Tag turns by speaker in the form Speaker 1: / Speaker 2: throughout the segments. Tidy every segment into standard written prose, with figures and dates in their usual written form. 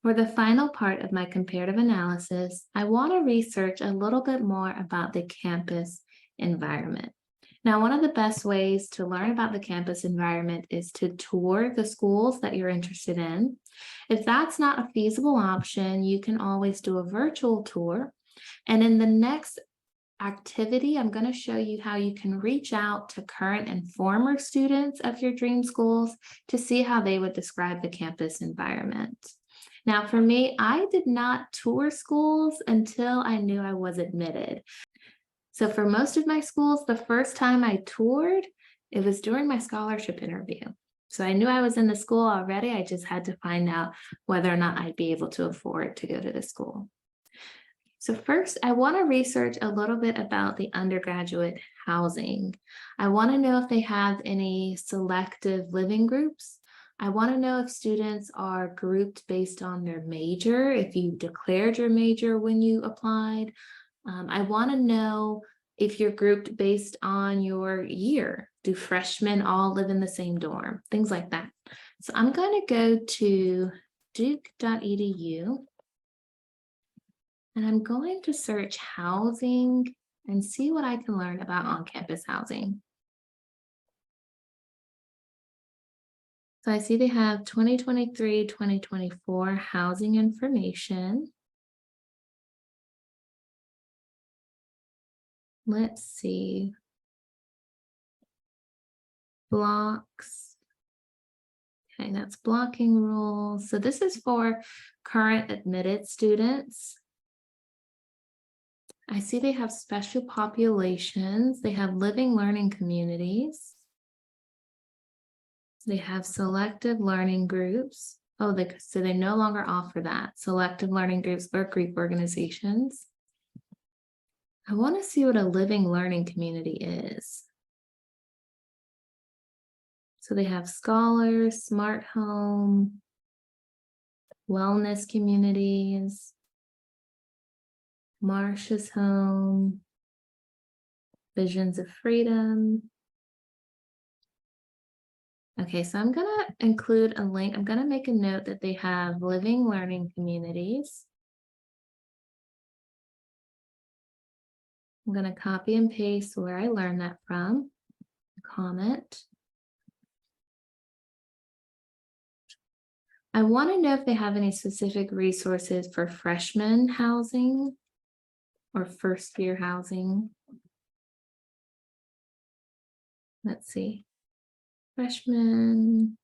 Speaker 1: For the final part of my comparative analysis, I want to research a little bit more about the campus environment. Now, one of the best ways to learn about the campus environment is to tour the schools that you're interested in. If that's not a feasible option, you can always do a virtual tour. And in the next activity, I'm going to show you how you can reach out to current and former students of your dream schools to see how they would describe the campus environment. Now, for me, I did not tour schools until I knew I was admitted. So for most of my schools, the first time I toured, it was during my scholarship interview. So I knew I was in the school already. I just had to find out whether or not I'd be able to afford to go to the school. So first, I want to research a little bit about the undergraduate housing. I want to know if they have any selective living groups. I want to know if students are grouped based on their major, if you declared your major when you applied. I want to know if you're grouped based on your year. Do freshmen all live in the same dorm? Things like that. So I'm going to go to duke.edu. And I'm going to search housing and see what I can learn about on-campus housing. So I see they have 2023-2024 housing information. Let's see. Blocks. Okay, that's blocking rules. So this is for current admitted students. I see they have special populations. They have living learning communities. They have selective learning groups. Oh, so they no longer offer that. Selective learning groups or group organizations. I want to see what a living learning community is. So they have scholars, smart home, wellness communities, Marcia's home, visions of freedom. Okay, so I'm going to include a link. I'm going to make a note that they have living learning communities. I'm going to copy and paste where I learned that from. Comment. I want to know if they have any specific resources for freshman housing or first year housing. Let's see. Freshman.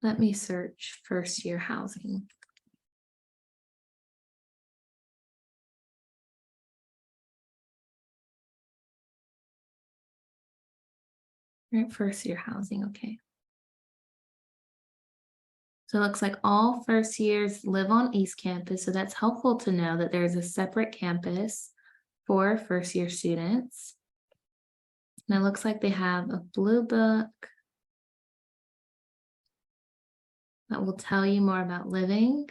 Speaker 1: Let me search first year housing. Right, first year housing, okay. So it looks like all first years live on East Campus, so that's helpful to know that there's a separate campus for first year students. And it looks like they have a blue book that will tell you more about living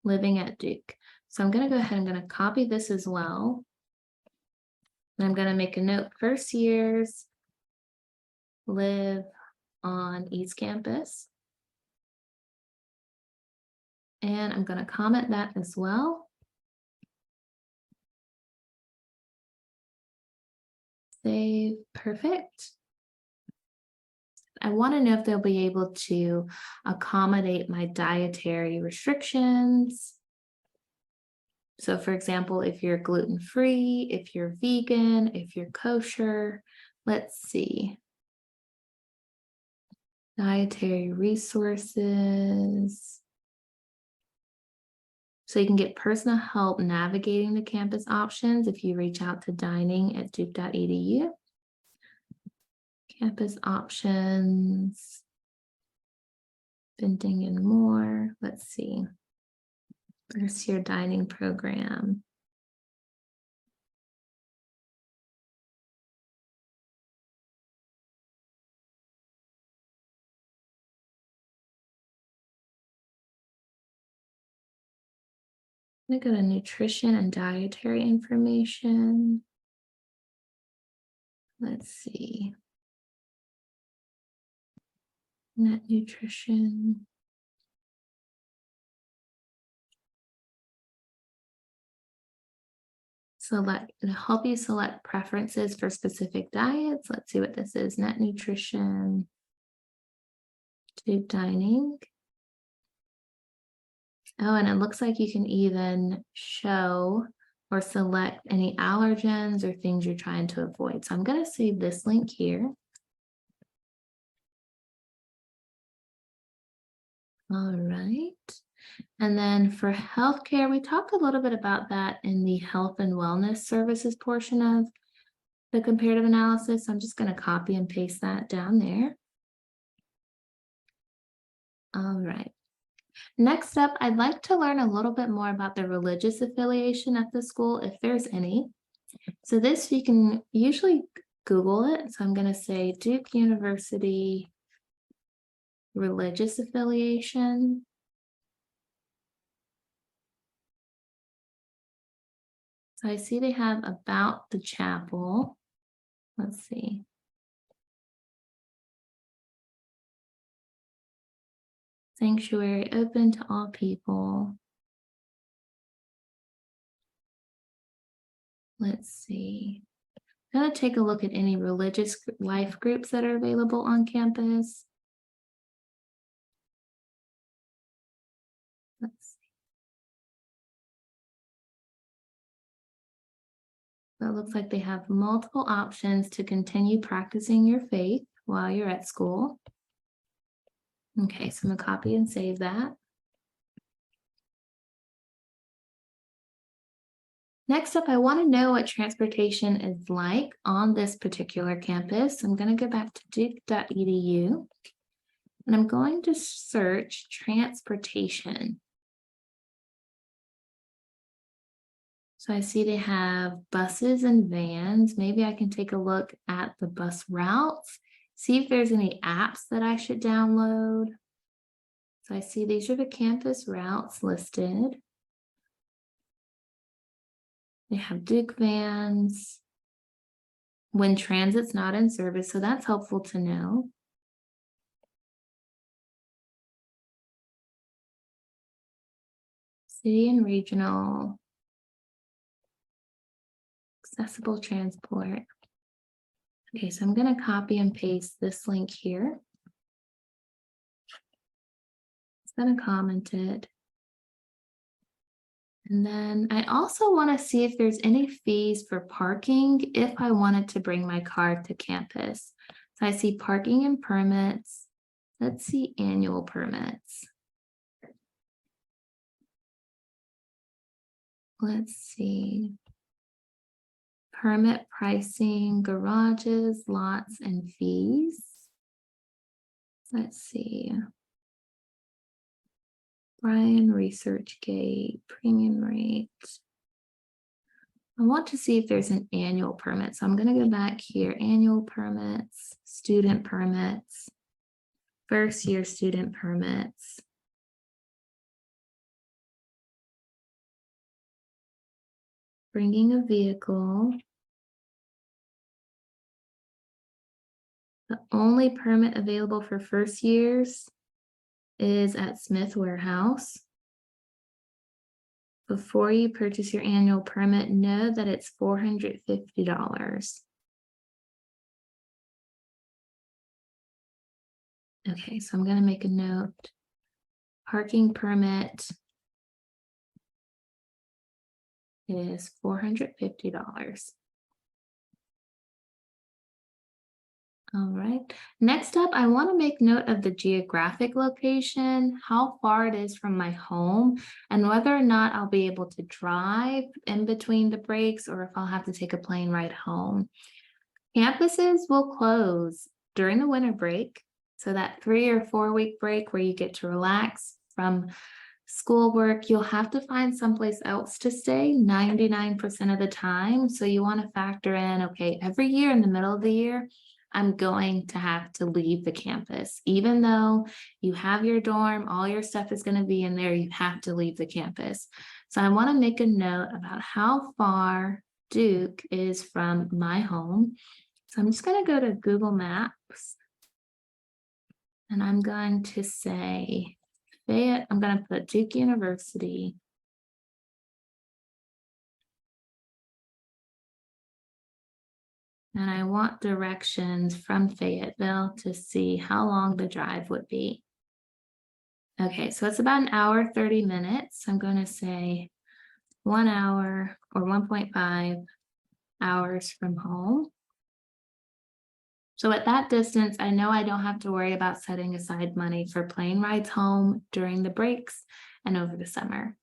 Speaker 1: at Duke. So I'm going to go ahead and I'm going to copy this as well. And I'm going to make a note, first years live on East Campus. And I'm going to comment that as well. Save, perfect. I want to know if they'll be able to accommodate my dietary restrictions. So for example, if you're gluten-free, if you're vegan, if you're kosher, let's see. Dietary resources. So you can get personal help navigating the campus options if you reach out to dining@duke.edu. Campus options, vending and more. Let's see. First year dining program. I'm gonna go to nutrition and dietary information. Let's see. Net nutrition. it'll help you select preferences for specific diets. Let's see what this is. Net nutrition, tube dining. Oh, and it looks like you can even show or select any allergens or things you're trying to avoid. So I'm going to save this link here. All right. And then for healthcare, we talked a little bit about that in the health and wellness services portion of the comparative analysis. I'm just going to copy and paste that down there. All right. Next up, I'd like to learn a little bit more about the religious affiliation at the school, if there's any. So this, you can usually Google it. So I'm going to say Duke University religious affiliation. So I see they have about the chapel. Let's see. Sanctuary open to all people. Let's see. I'm going to take a look at any religious life groups that are available on campus. Let's see. So it looks like they have multiple options to continue practicing your faith while you're at school. Okay, so I'm going to copy and save that. Next up, I want to know what transportation is like on this particular campus. I'm going to go back to duke.edu and I'm going to search transportation. So I see they have buses and vans. Maybe I can take a look at the bus routes, see if there's any apps that I should download. So I see these are the campus routes listed. They have Duke vans when transit's not in service, so that's helpful to know. City and regional. Accessible transport. Okay, so I'm going to copy and paste this link here. It's going to comment it. And then I also want to see if there's any fees for parking if I wanted to bring my car to campus. So I see parking and permits. Let's see annual permits. Let's see. Permit pricing, garages, lots, and fees. Let's see. Brian, ResearchGate, premium rate. I want to see if there's an annual permit. So I'm going to go back here, annual permits, student permits, first year student permits. Bringing a vehicle. The only permit available for first years is at Smith Warehouse. Before you purchase your annual permit, know that it's $450. Okay, so I'm going to make a note. Parking permit is $450. All right. Next up, I want to make note of the geographic location, how far it is from my home, and whether or not I'll be able to drive in between the breaks or if I'll have to take a plane ride home. Campuses will close during the winter break. So that 3 or 4 week break where you get to relax from schoolwork, you'll have to find someplace else to stay 99% of the time. So you want to factor in, okay, every year in the middle of the year, I'm going to have to leave the campus. Even though you have your dorm, all your stuff is going to be in there, you have to leave the campus. So I want to make a note about how far Duke is from my home. So I'm just going to go to Google Maps and I'm going to say Fayette. I'm going to put Duke University. And I want directions from Fayetteville to see how long the drive would be. Okay, so it's about an hour, 30 minutes. I'm going to say 1 hour or 1.5 hours from home. So at that distance, I know I don't have to worry about setting aside money for plane rides home during the breaks and over the summer.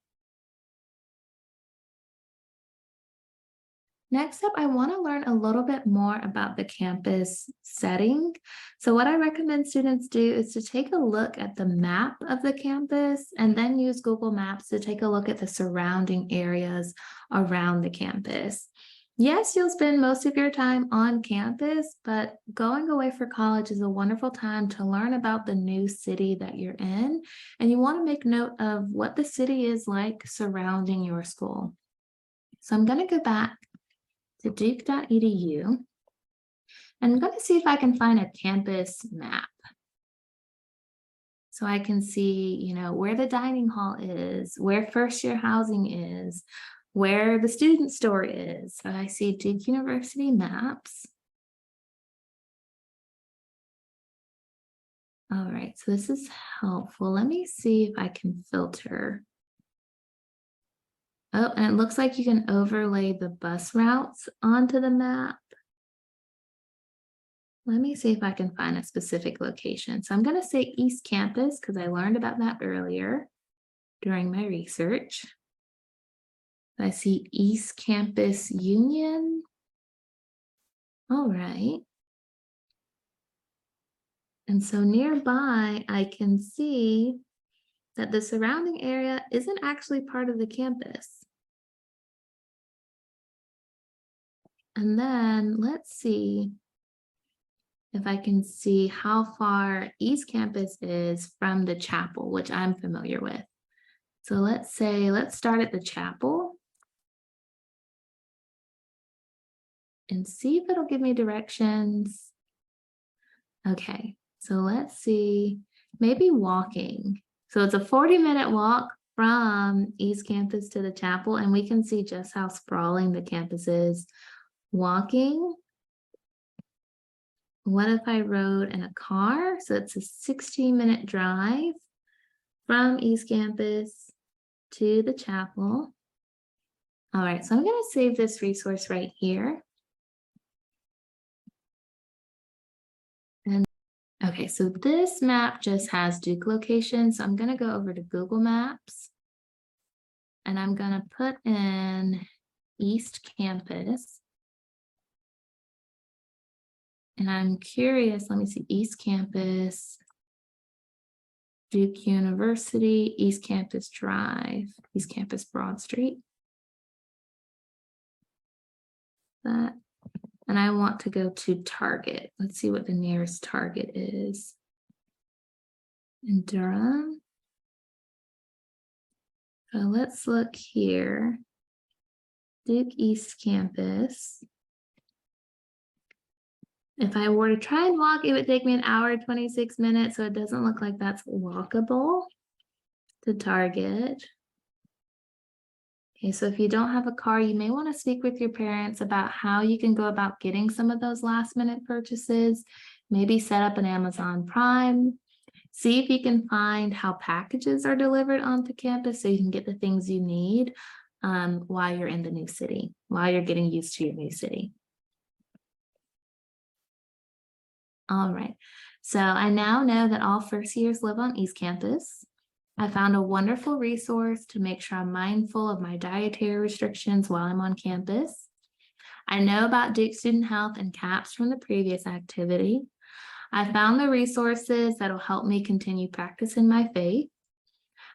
Speaker 1: Next up, I want to learn a little bit more about the campus setting. So what I recommend students do is to take a look at the map of the campus and then use Google Maps to take a look at the surrounding areas around the campus. Yes, you'll spend most of your time on campus, but going away for college is a wonderful time to learn about the new city that you're in, and you want to make note of what the city is like surrounding your school. So I'm going to go back to duke.edu, and I'm going to see if I can find a campus map. So I can see, where the dining hall is, where first year housing is, where the student store is. So I see Duke University maps. All right, so this is helpful. Let me see if I can filter. Oh, and it looks like you can overlay the bus routes onto the map. Let me see if I can find a specific location. So I'm going to say East Campus because I learned about that earlier during my research. I see East Campus Union. All right. And so nearby, I can see that the surrounding area isn't actually part of the campus. And then let's see if I can see how far East Campus is from the chapel, which I'm familiar with. So let's start at the chapel and see if it'll give me directions. Okay, so let's see, maybe walking. So it's a 40-minute walk from East Campus to the chapel, and we can see just how sprawling the campus is. Walking. What if I rode in a car? So it's a 16-minute drive from East Campus to the chapel. All right, so I'm going to save this resource right here. And okay, so this map just has Duke location. So I'm going to go over to Google Maps and I'm going to put in East Campus. And I'm curious, let me see, East Campus, Duke University, East Campus Drive, East Campus Broad Street. That, and I want to go to Target. Let's see what the nearest Target is. In Durham. So let's look here. Duke East Campus. If I were to try and walk, it would take me an hour and 26 minutes. So it doesn't look like that's walkable to Target. Okay, so if you don't have a car, you may want to speak with your parents about how you can go about getting some of those last minute purchases. Maybe set up an Amazon Prime. See if you can find how packages are delivered onto campus so you can get the things you need while you're in the new city, while you're getting used to your new city. All right, so I now know that all first years live on East Campus. I found a wonderful resource to make sure I'm mindful of my dietary restrictions while I'm on campus. I know about Duke Student Health and CAPS from the previous activity. I found the resources that will help me continue practicing my faith.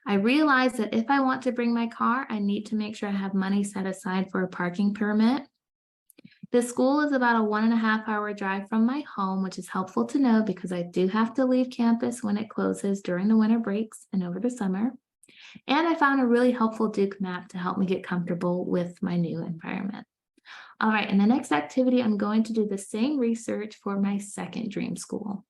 Speaker 1: I realized that if I want to bring my car, I need to make sure I have money set aside for a parking permit. The school is about a 1.5 hour drive from my home, which is helpful to know because I do have to leave campus when it closes during the winter breaks and over the summer. And I found a really helpful Duke map to help me get comfortable with my new environment. All right, in the next activity, I'm going to do the same research for my second dream school.